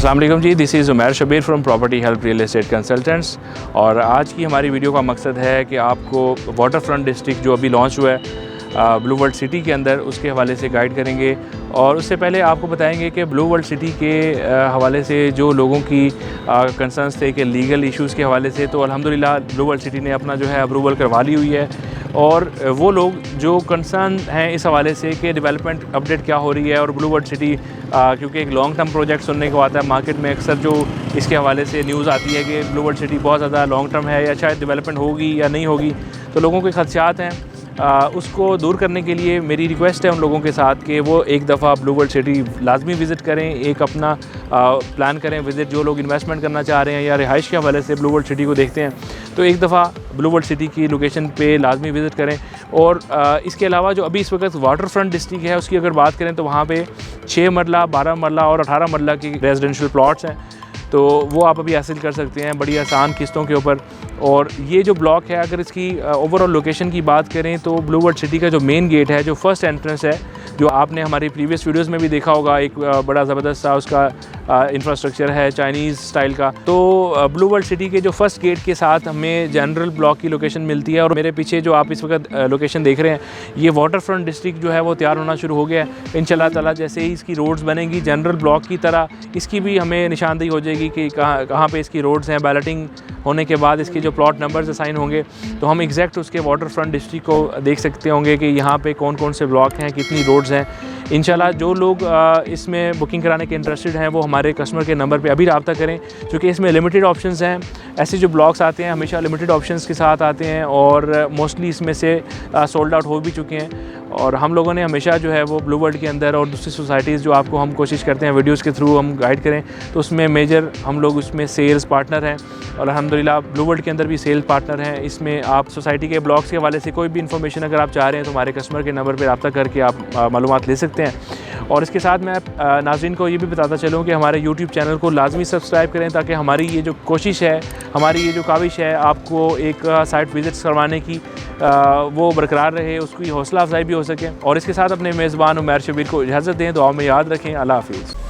अस्सलाम वालेकुम जी, this is Umair Shabbir from Property Help real estate consultants. और आज की हमारी वीडियो का मकसद है कि आपको वाटर फ्रंट डिस्ट्रिक्ट जो अभी लॉन्च हुआ है ब्लू वर्ल्ड सिटी के अंदर, उसके हवाले से गाइड करेंगे। और उससे पहले आपको बताएंगे कि ब्लू वर्ल्ड सिटी के हवाले से जो लोगों की कंसर्न्स थे कि लीगल इश्यूज़ के हवाले से, तो अल्हम्दुलिल्लाह ब्लू वर्ल्ड सिटी ने अपना जो है अप्रूवल करवा ली हुई है। और वो लोग जो कंसर्न हैं इस हवाले से कि डेवलपमेंट अपडेट क्या हो रही है, और ब्लू वर्ल्ड सिटी क्योंकि एक लॉन्ग टर्म प्रोजेक्ट सुनने को आता है मार्केट में, अक्सर जो इसके हवाले से न्यूज़ आती है कि ब्लू वर्ल्ड सिटी बहुत ज़्यादा लॉन्ग टर्म है या शायद डेवलपमेंट होगी या नहीं होगी, तो लोगों के खदशात हैं। उसको दूर करने के लिए मेरी रिक्वेस्ट है उन लोगों के साथ कि वो एक दफ़ा ब्लू वर्ल्ड सिटी लाजमी विज़िट करें, एक अपना प्लान करें विज़िट। जो लोग इन्वेस्टमेंट करना चाह रहे हैं या रिहाइश के हवाले से ब्लू वर्ल्ड सिटी को देखते हैं, तो एक दफ़ा ब्लू वर्ल्ड सिटी की लोकेशन पे लाजमी विज़िट करें। और इसके अलावा जो अभी इस वक्त वाटर फ्रंट डिस्ट्रिक्ट है उसकी अगर बात करें तो वहाँ पे 6 मरला, 12 मरला और 18 मरला की रेजिडेंशियल प्लॉट्स हैं, तो वो आप अभी हासिल कर सकते हैं बड़ी आसान किस्तों के ऊपर। और ये जो ब्लॉक है, अगर इसकी ओवरऑल लोकेशन की बात करें तो ब्लू वर्ल्ड सिटी का जो मेन गेट है, जो फर्स्ट एंट्रेंस है, जो आपने हमारी प्रीवियस वीडियोस में भी देखा होगा, एक बड़ा ज़बरदस्त सा उसका इंफ्रास्ट्रक्चर है चाइनीज़ स्टाइल का। तो ब्लू वर्ल्ड सिटी के जो फर्स्ट गेट के साथ हमें जनरल ब्लॉक की लोकेशन मिलती है। और मेरे पीछे जो आप इस वक्त लोकेशन देख रहे हैं, ये वाटर फ्रंट डिस्ट्रिक्ट जो है वो तैयार होना शुरू हो गया है। इंशाल्लाह ताला जैसे ही इसकी रोड्स बनेंगी जनरल ब्लॉक की तरह, इसकी भी हमें निशानदेही हो जाएगी कि कहाँ पे इसकी रोड्स हैं। बैलेटिंग होने के बाद इसके जो प्लॉट नंबर्स असाइन होंगे, तो हम एग्जैक्ट उसके वाटर फ्रंट डिस्ट्रिक्ट को देख सकते होंगे कि यहाँ पे कौन कौन से ब्लॉक हैं, कितनी रोड्स हैं। इंशाल्लाह जो लोग इसमें बुकिंग कराने के इंटरेस्टेड हैं वो हमारे कस्टमर के नंबर पे अभी रब्ता करें, क्योंकि इसमें लिमिटेड ऑप्शंस हैं। ऐसे जो ब्लॉक्स आते हैं हमेशा लिमिटेड ऑप्शंस के साथ आते हैं, और मोस्टली इसमें से सोल्ड आउट हो भी चुके हैं। और हम लोगों ने हमेशा जो है वो ब्लू वर्ल्ड के अंदर और दूसरी सोसाइटीज़ जो आपको हम कोशिश करते हैं वीडियोज़ के थ्रू हम गाइड करें, तो उसमें मेजर हम लोग उसमें सेल्स पार्टनर हैं। और अल्हम्दुलिल्लाह ब्लू वर्ल्ड के अंदर भी सेल्स पार्टनर हैं। इसमें आप सोसाइटी के ब्लॉक्स के हवाले से कोई भी इन्फॉर्मेशन अगर आप चाह रहे हैं तो हमारे कस्टमर के नंबर पर रब्ता करके आप मालूमात ले सकते हैं। और इसके साथ मैं नाज़रीन को ये भी बताता चलूँ कि हमारे यूट्यूब चैनल को लाजमी सब्सक्राइब करें, ताकि हमारी ये जो कोशिश है, हमारी ये जो काविश है आपको एक साइट विज़िट्स करवाने की, वो बरकरार रहे, उसकी हौसला अफजाई भी हो सके। और इसके साथ अपने मेज़बान उमैर शबीर को इजाज़त दें, दुआ में याद रखें। अल्लाह हाफ़िज़।